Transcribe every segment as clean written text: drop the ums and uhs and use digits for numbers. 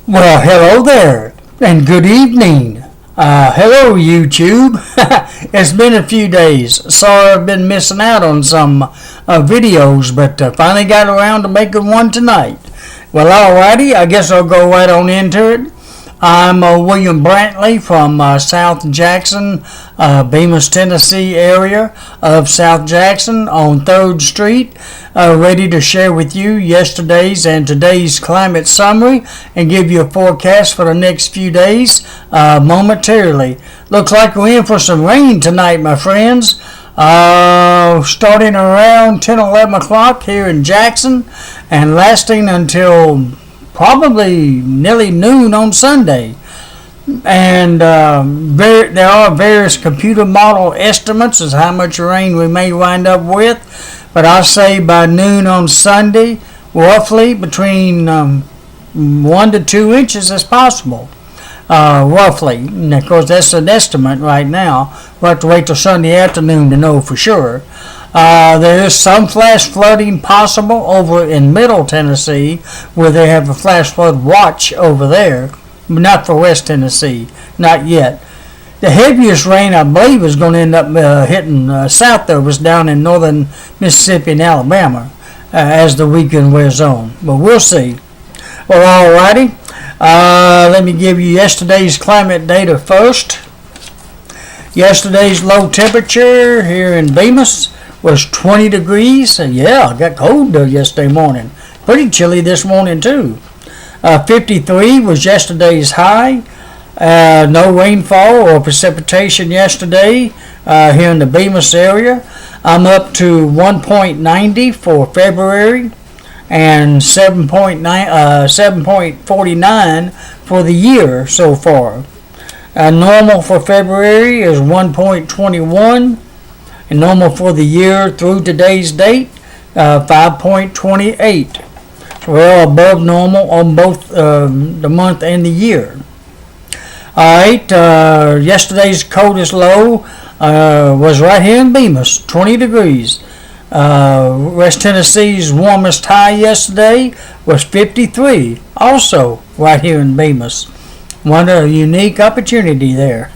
Well, hello there, and good evening. Hello, YouTube. It's been a few days. Sorry I've been missing out on some videos, but finally got around to making one tonight. Well, alrighty, I guess I'll go right on into it. I'm William Brantley from South Jackson, Bemis, Tennessee area of South Jackson on 3rd Street, ready to share with you yesterday's and today's climate summary and give you a forecast for the next few days momentarily. Looks like we're in for some rain tonight, my friends. Starting around 10, 11 o'clock here in Jackson and lasting until probably nearly noon on Sunday. And there are various computer model estimates as how much rain we may wind up with, but I say by noon on Sunday, roughly between 1 to 2 inches is possible. Roughly. And of course, that's an estimate right now. We'll have to wait till Sunday afternoon to know for sure. There is some flash flooding possible over in Middle Tennessee, where they have a flash flood watch over there, but not for West Tennessee, not yet. The heaviest rain, I believe, is going to end up hitting south of us down in northern Mississippi and Alabama as the weekend wears on, but we'll see. Well, alrighty. Let me give you yesterday's climate data first. Yesterday's low temperature here in Bemis was 20 degrees. Yeah, I got cold there yesterday morning. Pretty chilly this morning too. 53 was yesterday's high. No rainfall or precipitation yesterday here in the Bemis area. I'm up to 1.90 for February and 7.49 for the year so far. Normal for February is 1.21. And normal for the year through today's date, 5.28. So we're all above normal on both the month and the year. Alright, yesterday's coldest low was right here in Bemis, 20 degrees. West Tennessee's warmest high yesterday was 53, also right here in Bemis. What a unique opportunity there.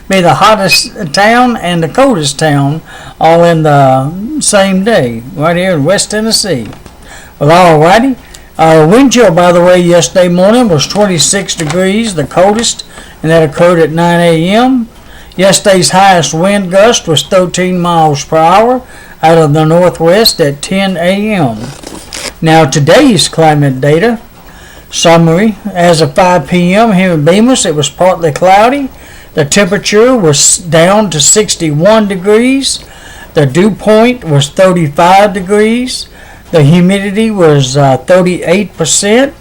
Be the hottest town and the coldest town all in the same day, right here in West Tennessee. Well, alrighty. Wind chill, by the way, yesterday morning was 26 degrees, the coldest, and that occurred at 9 a.m. Yesterday's highest wind gust was 13 miles per hour out of the northwest at 10 a.m. Now, today's climate data summary. As of 5 p.m. here in Bemis, it was partly cloudy. The temperature was down to 61 degrees. The dew point was 35 degrees. The humidity was 38%.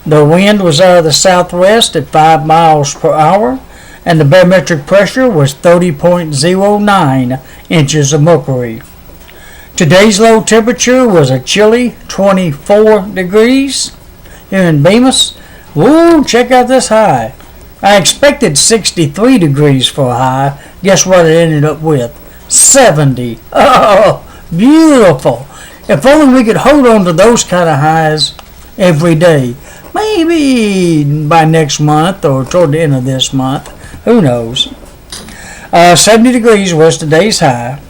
The wind was out of the southwest at 5 miles per hour. And the barometric pressure was 30.09 inches of mercury. Today's low temperature was a chilly 24 degrees here in Bemis. Ooh, check out this high. I expected 63 degrees for a high. Guess what it ended up with? 70. Oh, beautiful. If only we could hold on to those kind of highs every day. Maybe by next month or toward the end of this month. Who knows? 70 degrees was today's high.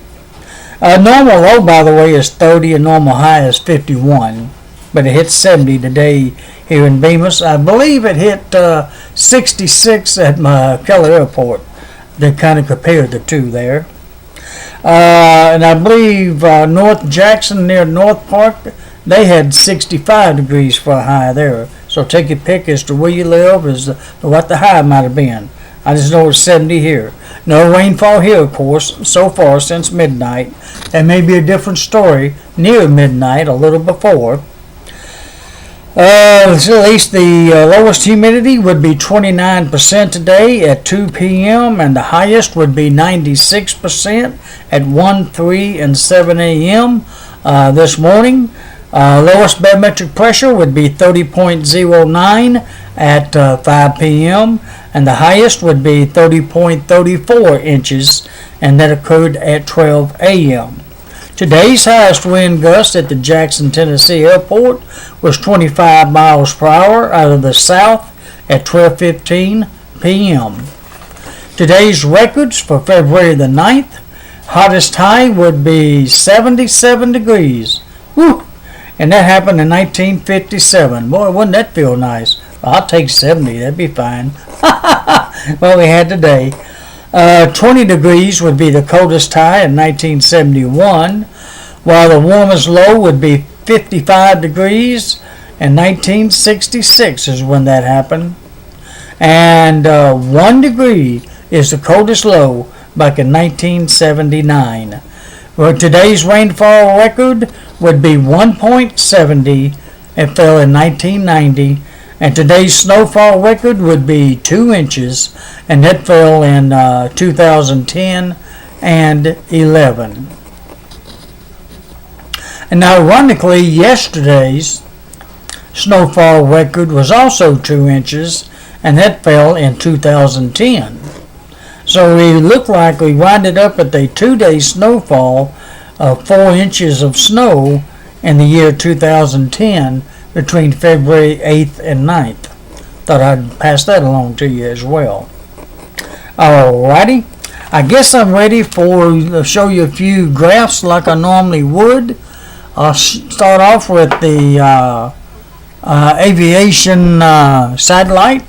Normal low, by the way, is 30 and normal high is 51. But it hit 70 today here in Bemis. I believe it hit 66 at McKellar Airport. They kind of compared the two there. And I believe North Jackson near North Park, they had 65 degrees for a high there. So take your pick as to where you live as to what the high might have been. I just know it's 70 here. No rainfall here, of course, so far since midnight. That may be a different story near midnight, a little before. At least the lowest humidity would be 29% today at 2 p.m. and the highest would be 96% at 1, 3, and 7 a.m. This morning. Lowest barometric pressure would be 30.09 at 5 p.m. and the highest would be 30.34 inches, and that occurred at 12 a.m. Today's highest wind gust at the Jackson, Tennessee airport was 25 miles per hour out of the south at 12:15 p.m. Today's records for February the 9th, hottest high would be 77 degrees. Woo! And that happened in 1957. Boy, wouldn't that feel nice? I'll take 70, that'd be fine. What we had today. 20 degrees would be the coldest high in 1971, while the warmest low would be 55 degrees in 1966 is when that happened. And 1 degree is the coldest low back in 1979. Well, today's rainfall record would be 1.70. It fell in 1990. And today's snowfall record would be 2 inches, and that fell in 2010 and 11. And ironically, yesterday's snowfall record was also 2 inches, and that fell in 2010. So we look like we winded up at a 2-day snowfall of 4 inches of snow in the year 2010 between February 8th and 9th. Thought I'd pass that along to you as well. Alrighty, I guess I'm ready to show you a few graphs like I normally would. I'll start off with the aviation satellite,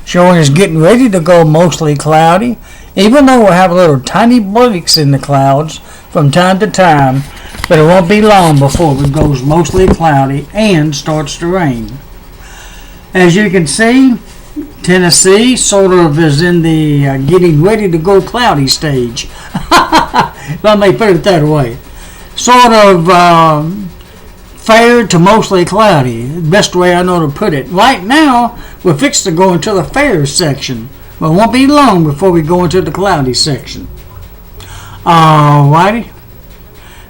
showing it's getting ready to go mostly cloudy, even though we'll have little tiny breaks in the clouds from time to time, but it won't be long before it goes mostly cloudy and starts to rain. As you can see, Tennessee sort of is in the getting ready to go cloudy stage. Let me put it that way. Sort of fair to mostly cloudy, the best way I know to put it. Right now, we're fixed to go into the fair section, but it won't be long before we go into the cloudy section. Alrighty.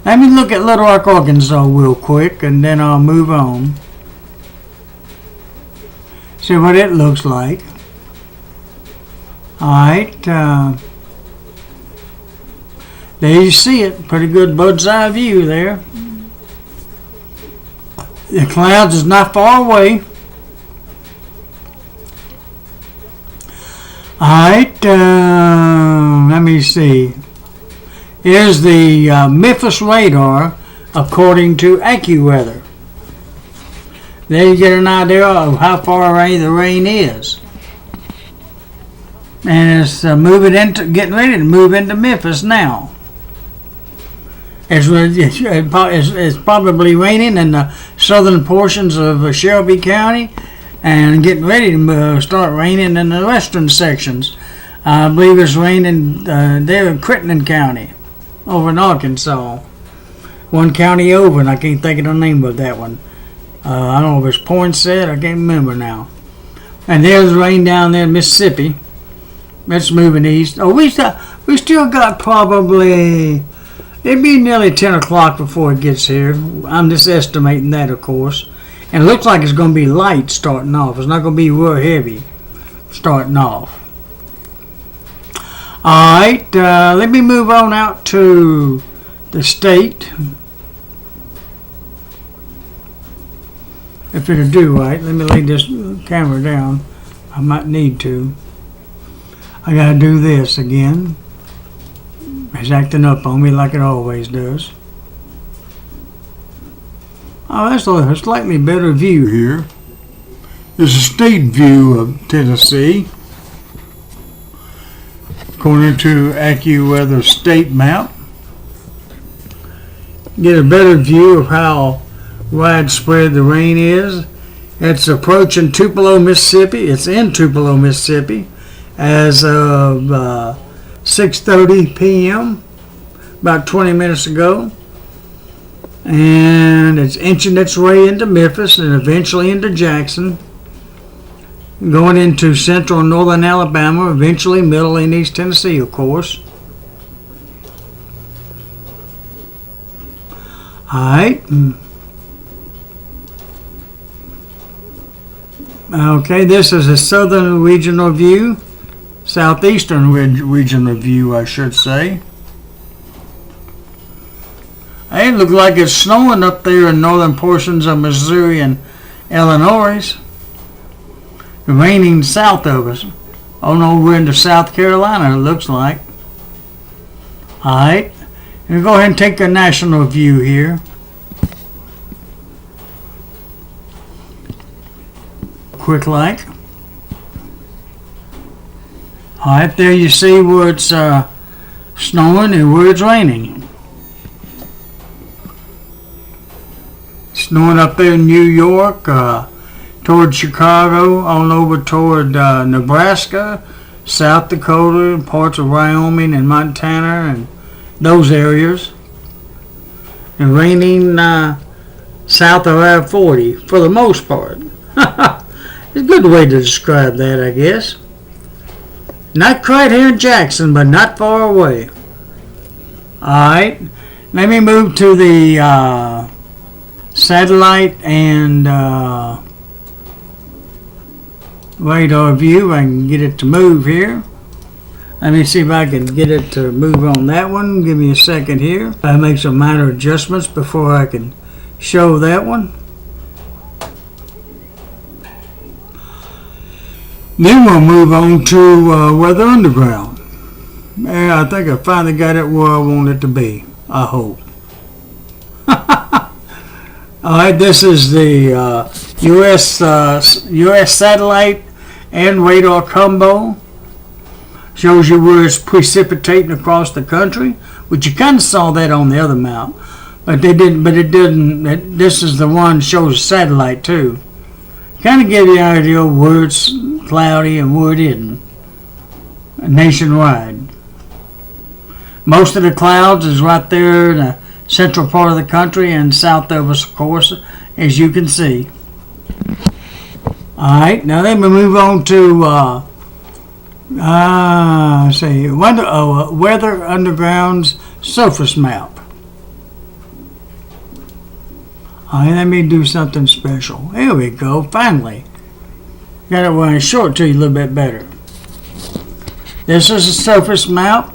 Let me look at Little Rock, Arkansas real quick, and then I'll move on. See what it looks like. Alright. There you see it. Pretty good bird's eye view there. The clouds is not far away. Alright. Let me see. Here's the Memphis Radar according to AccuWeather. There you get an idea of how far away the rain is. And it's getting ready to move into Memphis now. It's probably raining in the southern portions of Shelby County and getting ready to start raining in the western sections. I believe it's raining there in Crittenden County over in Arkansas. One county over, and I can't think of the name of that one. I don't know if it's Poinsett, I can't remember now. And there's rain down there in Mississippi. It's moving east. Oh, we still got probably, it'd be nearly 10 o'clock before it gets here. I'm just estimating that, of course. And it looks like it's going to be light starting off. It's not going to be real heavy starting off. Alright, let me move on out to the state. If it'll do right, let me lay this camera down. I might need to. I gotta do this again. It's acting up on me like it always does. Oh, that's a slightly better view here. There's a state view of Tennessee, according to AccuWeather state map. Get a better view of how widespread the rain is. It's approaching Tupelo, Mississippi. It's in Tupelo, Mississippi as of 6:30 p.m. about 20 minutes ago. And it's inching its way into Memphis and eventually into Jackson, going into central and northern Alabama, eventually middle and east Tennessee, of course. Alright. Okay, this is a southern regional view, southeastern regional view, I should say. Alright, look like it's snowing up there in northern portions of Missouri and Illinois. Raining south of us. On over into South Carolina, it looks like. Alright, we'll go ahead and take a national view here. Quick like. Alright, there you see where it's snowing and where it's raining. Snowing up there in New York, toward Chicago, on over toward Nebraska, South Dakota, parts of Wyoming and Montana and those areas. And raining south of I-40 for the most part. It's a good way to describe that, I guess. Not quite here in Jackson, but not far away. Alright, let me move to the satellite and radar view. I can get it to move here. Let me see if I can get it to move on that one. Give me a second here. I make some minor adjustments before I can show that one. Then we'll move on to Weather Underground. Yeah, I think I finally got it where I want it to be. I hope. Alright, this is the US satellite and radar combo. Shows you where it's precipitating across the country, which you kind of saw that on the other map, but they didn't. But it didn't. This is the one that shows satellite too. Kind of give you an idea of where it's cloudy and where it isn't. Nationwide. Most of the clouds is right there in the central part of the country and south of us, of course, as you can see. Alright, now let me move on to Weather Underground's surface map. Alright, let me do something special. Here we go, finally. Got it when I show it to you a little bit better. This is a surface map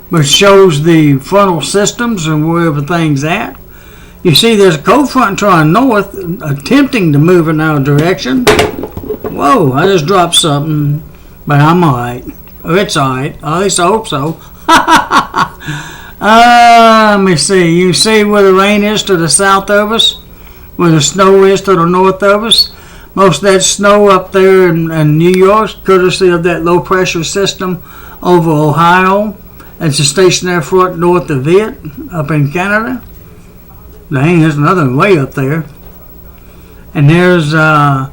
which shows the frontal systems and where everything's at. You see there's a cold front trying north, attempting to move in our direction. Whoa, I just dropped something, but I'm alright. Oh, it's alright. At least I hope so. Let me see. You see where the rain is to the south of us? Where the snow is to the north of us? Most of that snow up there in New York, courtesy of that low pressure system over Ohio. It's a stationary front north of it, up in Canada. Dang, there's another way up there. And there's the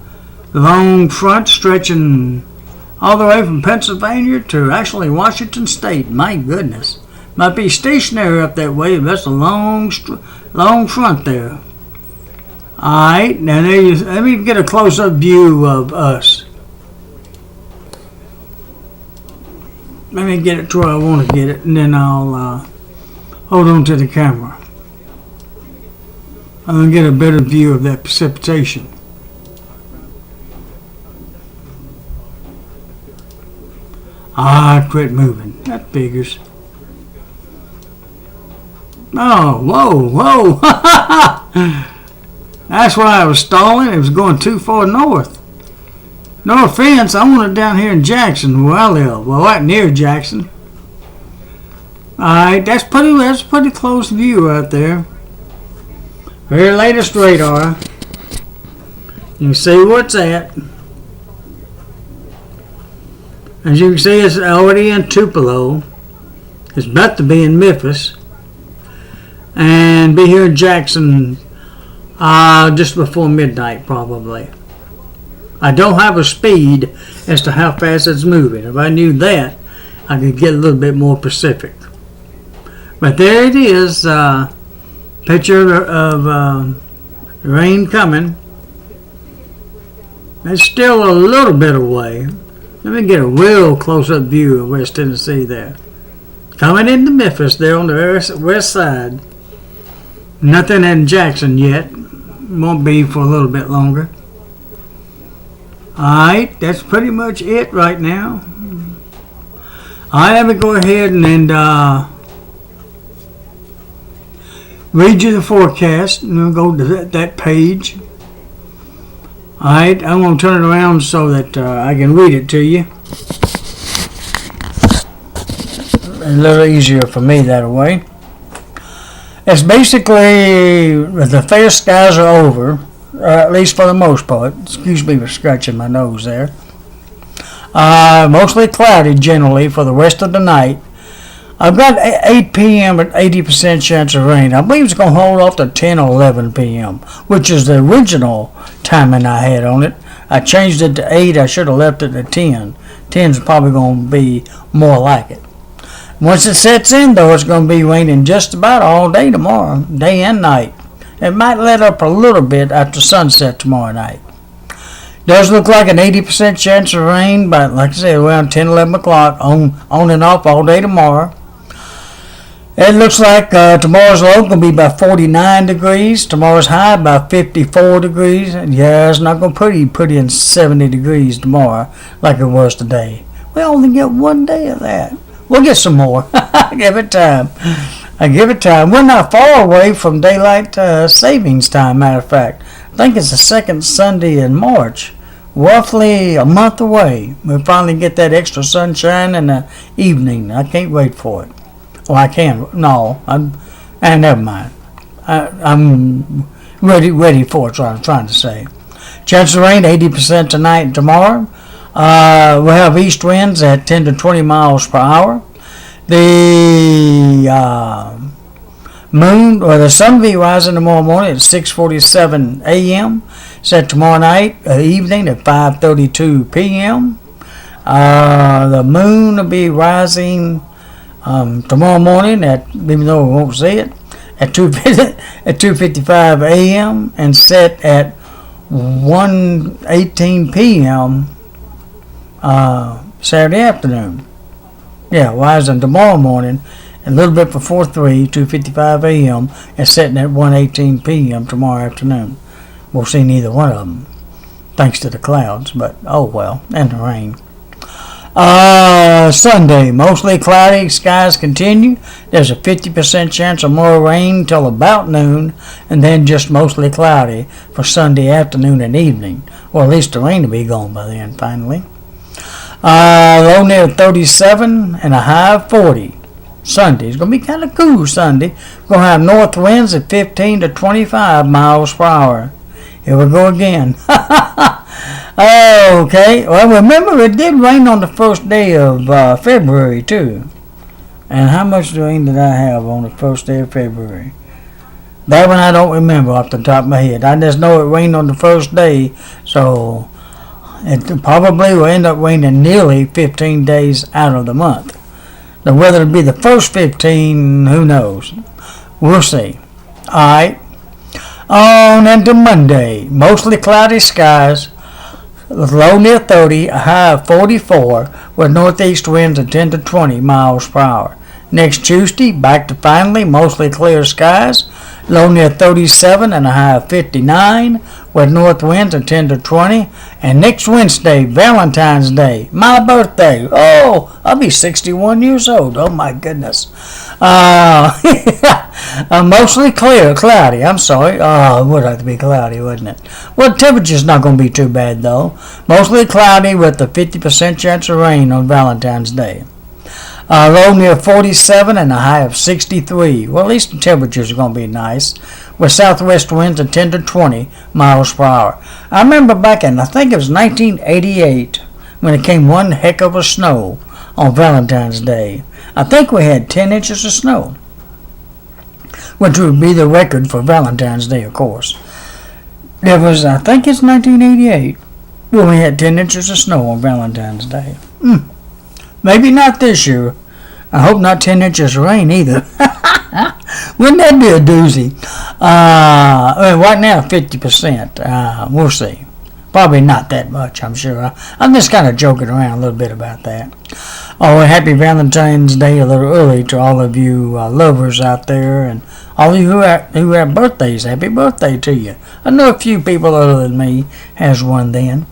long front stretching all the way from Pennsylvania to actually Washington State. My goodness. Might be stationary up that way, but that's a long front there. Alright, now there you, let me get a close-up view of us. Let me get it to where I want to get it, and then I'll hold on to the camera. I'm going to get a better view of that precipitation. Quit moving. That figures. Oh, whoa. That's why I was stalling. It was going too far north. No offense, I want it down here in Jackson where I live. Well, right near Jackson. Alright, that's a pretty close view right there. Very latest radar. You can see where it's at. As you can see, it's already in Tupelo. It's about to be in Memphis. And be here in Jackson just before midnight probably. I don't have a speed as to how fast it's moving. If I knew that, I could get a little bit more specific. But there it is. Picture of rain coming. It's still a little bit away. Let me get a real close-up view of West Tennessee there. Coming into Memphis there on the west side. Nothing in Jackson yet. Won't be for a little bit longer. Alright, that's pretty much it right now. Alright, let me go ahead and read you the forecast, and we'll go to that page. Alright, I'm going to turn it around so that I can read it to you. A little easier for me that way. It's basically the fair skies are over, at least for the most part. Excuse me for scratching my nose there. Mostly cloudy generally for the rest of the night. I've got 8 p.m. at 80% chance of rain. I believe it's going to hold off to 10 or 11 p.m., which is the original timing I had on it. I changed it to 8. I should have left it at 10. 10 is probably going to be more like it. Once it sets in, though, it's going to be raining just about all day tomorrow, day and night. It might let up a little bit after sunset tomorrow night. Does look like an 80% chance of rain, but like I said, around 10, 11 o'clock, on and off all day tomorrow. It looks like tomorrow's low going to be about 49 degrees. Tomorrow's high about 54 degrees. Yeah, it's not going to put in 70 degrees tomorrow like it was today. We only get one day of that. We'll get some more. Give it time. I give it time. We're not far away from daylight savings time, matter of fact. I think it's the second Sunday in March. Roughly a month away. We'll finally get that extra sunshine in the evening. I can't wait for it. Well, I can. No, never mind. I'm ready for it. What I'm trying to say. Chance of rain 80% tonight and tomorrow. We'll have east winds at 10 to 20 miles per hour. The the sun will be rising tomorrow morning at 6:47 a.m. Set tomorrow night, evening at 5:32 p.m. The moon will be rising tomorrow morning even though we won't see it, at 2:55 a.m. and set at 1:18 p.m. Saturday afternoon. Yeah, rising tomorrow morning a little bit before 2:55 a.m. and setting at 1:18 p.m. tomorrow afternoon. We'll see neither one of them, thanks to the clouds, but oh well, and the rain. Sunday, mostly cloudy, skies continue. There's a 50% chance of more rain till about noon, and then just mostly cloudy for Sunday afternoon and evening. Or at least the rain will be gone by then, finally. Low near 37 and a high of 40. Sunday. It's going to be kind of cool Sunday. We're going to have north winds at 15 to 25 miles per hour. Here we go again. Okay. Well, remember it did rain on the first day of February, too. And how much rain did I have on the first day of February? That one I don't remember off the top of my head. I just know it rained on the first day, so it probably will end up raining nearly 15 days out of the month. Now, whether it be the first 15, who knows? We'll see. Alright. On into Monday. Mostly cloudy skies. Low near 30, a high of 44, with northeast winds at 10 to 20 miles per hour. Next Tuesday, back to finally mostly clear skies. Low near 37 and a high of 59, with north winds at 10 to 20. And next Wednesday, Valentine's Day, my birthday. Oh, I'll be 61 years old. Oh my goodness. Mostly cloudy. I'm sorry. Oh, it would have to be cloudy, wouldn't it? Well, the temperature's not going to be too bad though. Mostly cloudy with a 50% chance of rain on Valentine's Day. Low near 47 and a high of 63. Well, at least the temperatures are going to be nice, with southwest winds at 10 to 20 miles per hour. I remember back in, I think it was 1988, when it came one heck of a snow on Valentine's Day. I think we had 10 inches of snow, which would be the record for Valentine's Day, of course. There was, I think it's 1988, when we had 10 inches of snow on Valentine's Day. Maybe not this year. I hope not 10 inches of rain either. Wouldn't that be a doozy? Right now, 50%. We'll see. Probably not that much, I'm sure. I'm just kind of joking around a little bit about that. Oh, and happy Valentine's Day a little early to all of you lovers out there, and all of you who have birthdays. Happy birthday to you. I know a few people other than me has one then.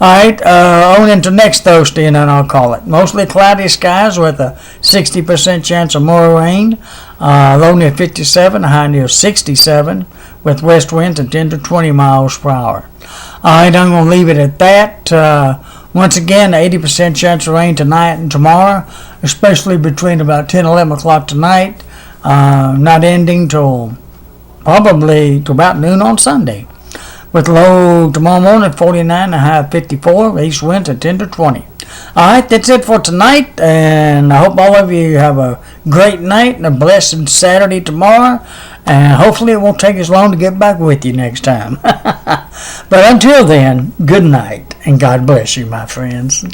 Alright, on into next Thursday, and then I'll call it. Mostly cloudy skies with a 60% chance of more rain. Low near 57, high near 67, with west winds at 10 to 20 miles per hour. Alright, I'm going to leave it at that. Once again, 80% chance of rain tonight and tomorrow, especially between about 10 and 11 o'clock tonight, not ending till probably to about noon on Sunday. With low tomorrow morning 49 and high 54, east winds at 10 to 20. Alright, that's it for tonight, and I hope all of you have a great night and a blessed Saturday tomorrow, and hopefully it won't take as long to get back with you next time. But until then, good night, and God bless you, my friends.